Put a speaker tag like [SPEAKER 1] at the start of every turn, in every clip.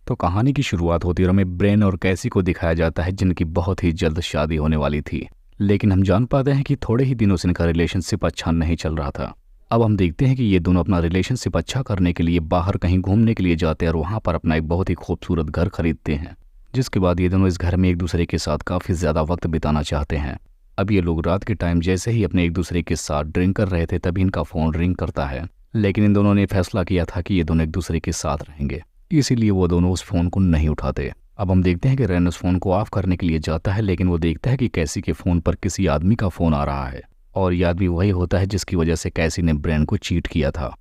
[SPEAKER 1] तो कहानी की शुरुआत होती है और हमें ब्रेन और कैसी को दिखाया जाता है जिनकी बहुत ही जल्द शादी होने वाली थी। लेकिन हम जान पाते हैं कि थोड़े ही दिनों से इनका रिलेशनशिप अच्छा नहीं चल रहा था। अब हम देखते हैं कि ये दोनों अपना रिलेशनशिप अच्छा करने के लिए बाहर कहीं घूमने के लिए जाते हैं और वहाँ पर अपना एक बहुत ही खूबसूरत घर खरीदते हैं। जिसके बाद ये दोनों इस घर में एक दूसरे के साथ काफ़ी ज़्यादा वक्त बिताना चाहते हैं। अब ये लोग रात के टाइम जैसे ही अपने एक दूसरे के साथ ड्रिंक कर रहे थे तभी इनका फ़ोन रिंग करता है। लेकिन इन दोनों ने फैसला किया था कि ये दोनों एक दूसरे के साथ रहेंगे, इसीलिए वो दोनों उस फ़ोन को नहीं उठाते। अब हम देखते हैं कि रैन उस फ़ोन को ऑफ करने के लिए जाता है, लेकिन वो देखता है कि कैसी के फ़ोन पर किसी आदमी का फ़ोन आ रहा है और ये आदमी वही होता है जिसकी वजह से कैसी ने ब्रेन को चीट किया था।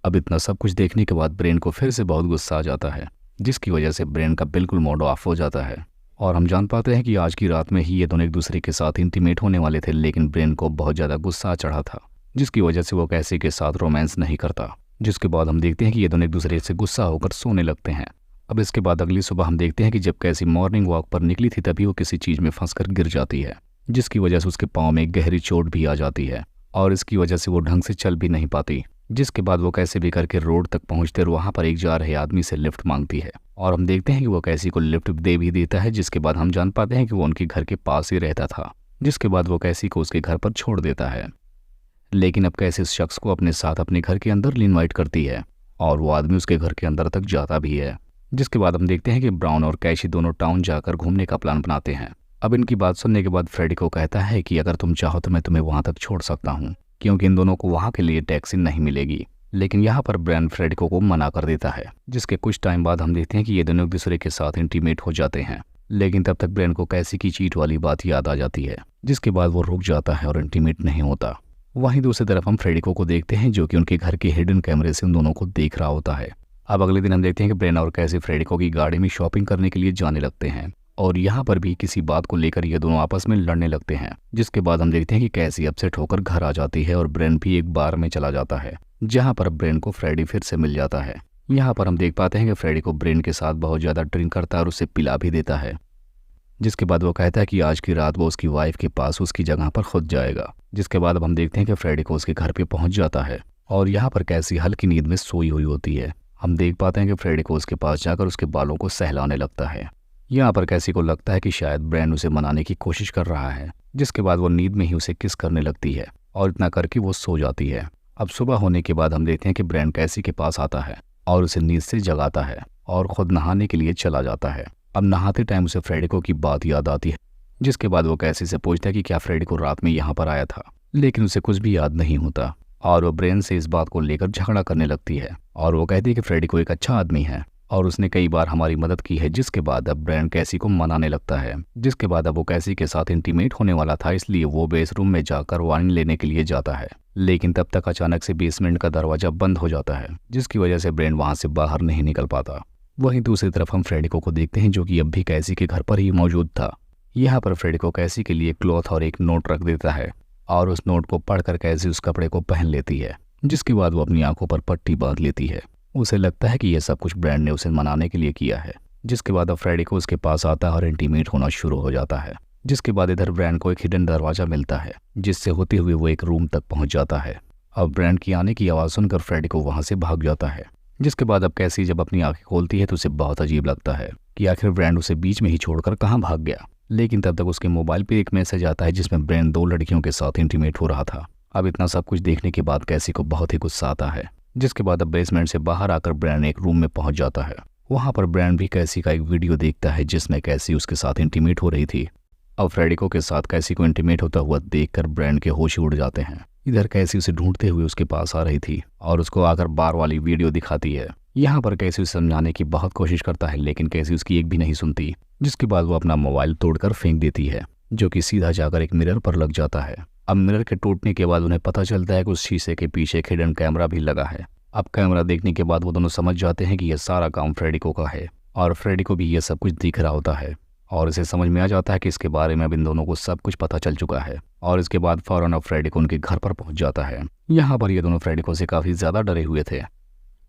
[SPEAKER 1] अब इतना सब कुछ देखने के बाद ब्रेन को फिर से बहुत गुस्सा आ जाता है, जिसकी वजह से ब्रेन का बिल्कुल मूड ऑफ हो जाता है और हम जान पाते हैं कि आज की रात में ही ये दोनों एक दूसरे के साथ इंटीमेट होने वाले थे। लेकिन ब्रेन को बहुत ज़्यादा गुस्सा चढ़ा था, जिसकी वजह से वो कैसी के साथ रोमांस नहीं करता। जिसके बाद हम देखते हैं कि ये दोनों एक दूसरे से गुस्सा होकर सोने लगते हैं। अब इसके बाद अगली सुबह हम देखते हैं कि जब कैसी मॉर्निंग वॉक पर निकली थी तभी वो किसी चीज़ में फंसकर गिर जाती है, जिसकी वजह से उसके पाँव में एक गहरी चोट भी आ जाती है और इसकी वजह से वो ढंग से चल भी नहीं पाती। जिसके बाद वो कैसे भी करके रोड तक पहुंचते और वहाँ पर एक जा रहे आदमी से लिफ्ट मांगती है और हम देखते हैं कि वो कैसी को लिफ्ट दे भी देता है। जिसके बाद हम जान पाते हैं कि वो उनके घर के पास ही रहता था। जिसके बाद वो कैसी को उसके घर पर छोड़ देता है। लेकिन अब कैसे इस शख्स को अपने साथ अपने घर के अंदर इनवाइट करती है और वो आदमी उसके घर के अंदर तक जाता भी है। जिसके बाद हम देखते हैं कि ब्राउन और कैशी दोनों टाउन जाकर घूमने का प्लान बनाते हैं। अब इनकी बात सुनने के बाद फ्रेडी को कहता है कि अगर तुम चाहो तो मैं तुम्हें वहां तक छोड़ सकता हूँ, क्योंकि इन दोनों को वहां के लिए टैक्सी नहीं मिलेगी। लेकिन यहाँ पर ब्रेन फ्रेडिको को मना कर देता है। जिसके कुछ टाइम बाद हम देखते हैं कि ये दोनों एक दूसरे के साथ इंटीमेट हो जाते हैं। लेकिन तब तक ब्रेन को कैसी की चीट वाली बात याद आ जाती है, जिसके बाद वो रुक जाता है और इंटीमेट नहीं होता। वहीं दूसरी तरफ हम फ्रेडिको को देखते हैं जो कि उनके घर के हिडन कैमरे से उन दोनों को देख रहा होता है। अब अगले दिन हम देखते हैं कि ब्रेन और कैसी फ्रेडिको की गाड़ी में शॉपिंग करने के लिए जाने लगते हैं और यहाँ पर भी किसी बात को लेकर ये दोनों आपस में लड़ने लगते हैं। जिसके बाद हम देखते हैं कि कैसी अपसेट होकर घर आ जाती है और ब्रेन भी एक बार में चला जाता है, जहाँ पर ब्रेन को फ्रेडी फिर से मिल जाता है। यहाँ पर हम देख पाते हैं कि फ्रेडी को ब्रेन के साथ बहुत ज़्यादा ड्रिंक करता है और उसे पिला भी देता है। जिसके बाद वो कहता है कि आज की रात वो उसकी वाइफ के पास उसकी जगह पर खुद जाएगा। जिसके बाद अब हम देखते हैं कि फ्रेडी को उसके घर पे पहुंच जाता है और यहाँ पर कैसी हल्की नींद में सोई हुई होती है। हम देख पाते हैं कि फ्रेडी को उसके पास जाकर उसके बालों को सहलाने लगता है। यहाँ पर कैसी को लगता है कि शायद ब्रेन उसे मनाने की कोशिश कर रहा है। जिसके बाद वो नींद में ही उसे किस करने लगती है और इतना करके वो सो जाती है। अब सुबह होने के बाद हम देखते हैं कि ब्रेन कैसी के पास आता है और उसे नींद से जगाता है और खुद नहाने के लिए चला जाता है। अब नहाते टाइम उसे फ्रेडिको की बात याद आती है। जिसके बाद वो कैसी से पूछता है कि क्या फ्रेडिको रात में यहाँ पर आया था, लेकिन उसे कुछ भी याद नहीं होता और वो ब्रेन से इस बात को लेकर झगड़ा करने लगती है और वो कहती है कि फ्रेडिको एक अच्छा आदमी है और उसने कई बार हमारी मदद की है। जिसके बाद अब ब्रेन कैसी को मनाने लगता है। जिसके बाद अब वो कैसी के साथ इंटीमेट होने वाला था, इसलिए वो बेसरूम में जाकर वाइन लेने के लिए जाता है। लेकिन तब तक अचानक से बेसमेंट का दरवाजा बंद हो जाता है, जिसकी वजह से ब्रेन वहां से बाहर नहीं निकल पाता। वहीं दूसरी तरफ हम फ्रेडिको को देखते हैं जो कि अब भी कैसी के घर पर ही मौजूद था। यहाँ पर फ्रेडिको कैसी के लिए क्लॉथ और एक नोट रख देता है और उस नोट को पढ़कर कैसी उस कपड़े को पहन लेती है। जिसके बाद वो अपनी आंखों पर पट्टी बांध लेती है। उसे लगता है कि यह सब कुछ ब्रेन ने उसे मनाने के लिए किया है। जिसके बाद अब फ्रेडिको उसके पास आता है और इंटीमेट होना शुरू हो जाता है। जिसके बाद इधर ब्रेन को एक हिडन दरवाजा मिलता है, जिससे होते हुए वो एक रूम तक पहुंच जाता है। अब ब्रेन की आने की आवाज़ सुनकर फ्रेडिको वहां से भाग जाता है। जिसके बाद अब कैसी जब अपनी आंखें खोलती है तो उसे बहुत अजीब लगता है कि आखिर ब्रेन उसे बीच में ही छोड़कर कहाँ भाग गया। लेकिन तब तक उसके मोबाइल पे एक मैसेज आता है जिसमें ब्रेन 2 लड़कियों के साथ इंटीमेट हो रहा था। अब इतना सब कुछ देखने के बाद कैसी को बहुत ही गुस्सा आता है। जिसके बाद अब बेसमेंट से बाहर आकर ब्रेन एक रूम में पहुंच जाता है। वहां पर ब्रेन भी कैसी का एक वीडियो देखता है जिसमें कैसी उसके साथ इंटीमेट हो रही थी। अब फ्रेडिको के साथ कैसी को इंटीमेट होता हुआ देखकर ब्रेन के होश उड़ जाते हैं। इधर कैसी उसे ढूंढते हुए उसके पास आ रही थी और उसको आकर बार वाली वीडियो दिखाती है। यहाँ पर कैसी उसे समझाने की बहुत कोशिश करता है, लेकिन कैसी उसकी एक भी नहीं सुनती। जिसके बाद वो अपना मोबाइल तोड़कर फेंक देती है, जो कि सीधा जाकर एक मिरर पर लग जाता है। अब मिरर के टूटने के बाद उन्हें पता चलता है कि उस शीशे के पीछे एक हिडन कैमरा भी लगा है। अब कैमरा देखने के बाद वो दोनों समझ जाते हैं कि यह सारा काम फ्रेडिको का है और फ्रेडिको भी ये सब कुछ दिख रहा होता है और इसे समझ में आ जाता है कि इसके बारे में अब इन दोनों को सब कुछ पता चल चुका है। और इसके बाद फौरन अब फ्रेडिको उनके घर पर पहुंच जाता है। यहाँ पर ये दोनों फ्रेडिको से काफ़ी ज़्यादा डरे हुए थे।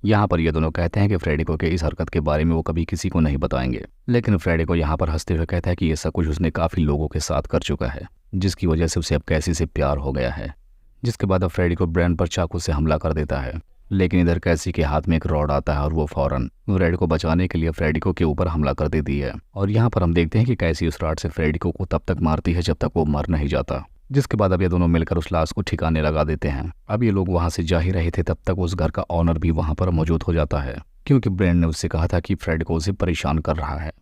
[SPEAKER 1] यहाँ पर ये दोनों कहते हैं कि फ्रेडिको के इस हरकत के बारे में वो कभी किसी को नहीं बताएंगे। लेकिन फ्रेडिको यहाँ पर हंसते हुए कहता है कि ये सब कुछ उसने काफ़ी लोगों के साथ कर चुका है, जिसकी वजह से उसे अब कैसी से प्यार हो गया है। जिसके बाद अब फ्रेडिको ब्रेन पर चाकू से हमला कर देता है। लेकिन इधर कैसी के हाथ में एक रॉड आता है और वो फौरन फ्रेड को बचाने के लिए फ्रेडिको के ऊपर हमला कर देती है। और यहाँ पर हम देखते हैं कि कैसी उस रॉड से फ्रेडिको को तब तक मारती है जब तक वो मर नहीं जाता। जिसके बाद अब ये दोनों मिलकर उस लाश को ठिकाने लगा देते हैं। अब ये लोग वहां से जा ही रहे थे, तब तक उस घर का ऑनर भी वहां पर मौजूद हो जाता है, क्योंकि ब्रेन ने उससे कहा था कि फ्रेड को उसे परेशान कर रहा है।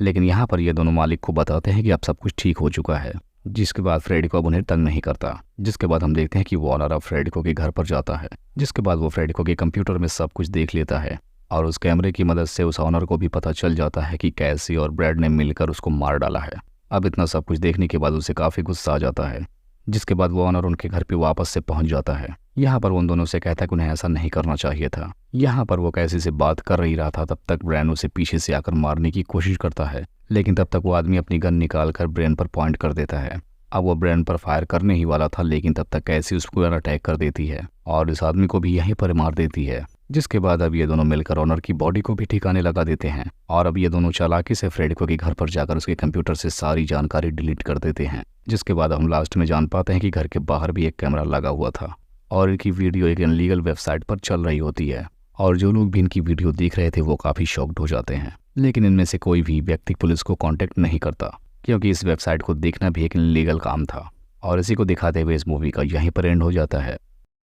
[SPEAKER 1] लेकिन यहाँ पर ये दोनों मालिक को बताते हैं कि अब सब कुछ ठीक हो चुका है, जिसके बाद फ्रेडिको अब उन्हें तंग नहीं करता। जिसके बाद हम देखते हैं कि वो ऑनर अब फ्रेडिको के घर पर जाता है। जिसके बाद वो फ्रेडिको के कंप्यूटर में सब कुछ देख लेता है और उस कैमरे की मदद से उस ऑनर को भी पता चल जाता है कि कैसी और ब्रैड ने मिलकर उसको मार डाला है। अब इतना सब कुछ देखने के बाद उसे काफ़ी गुस्सा आ जाता है। जिसके बाद वो ऑनर उनके घर पे वापस से पहुंच जाता है। यहाँ पर वो उन दोनों से कहता है कि उन्हें ऐसा नहीं करना चाहिए था। यहाँ पर वो कैसी से बात कर रही रहा था, तब तक ब्रेन उसे पीछे से आकर मारने की कोशिश करता है, लेकिन तब तक वो आदमी अपनी गन निकाल कर ब्रेन पर पॉइंट कर देता है। अब वो ब्रेन पर फायर करने ही वाला था, लेकिन तब तक कैसी उस पर अटैक कर देती है और इस आदमी को भी यहीं पर मार देती है। जिसके बाद अब ये दोनों मिलकर ऑनर की बॉडी को भी ठिकाने लगा देते हैं और अब ये दोनों चालाकी से फ्रेडिको के घर पर जाकर उसके कंप्यूटर से सारी जानकारी डिलीट कर देते हैं। जिसके बाद हम लास्ट में जान पाते हैं कि घर के बाहर भी एक कैमरा लगा हुआ था और इनकी वीडियो एक इनलीगल वेबसाइट पर चल रही होती है और जो लोग भी इनकी वीडियो देख रहे थे वो काफ़ी शॉक्ड हो जाते हैं। लेकिन इनमें से कोई भी व्यक्ति पुलिस को कॉन्टेक्ट नहीं करता, क्योंकि इस वेबसाइट को देखना भी एक इनलीगल काम था। और इसी को दिखाते हुए इस मूवी का यहीं पर एंड हो जाता है।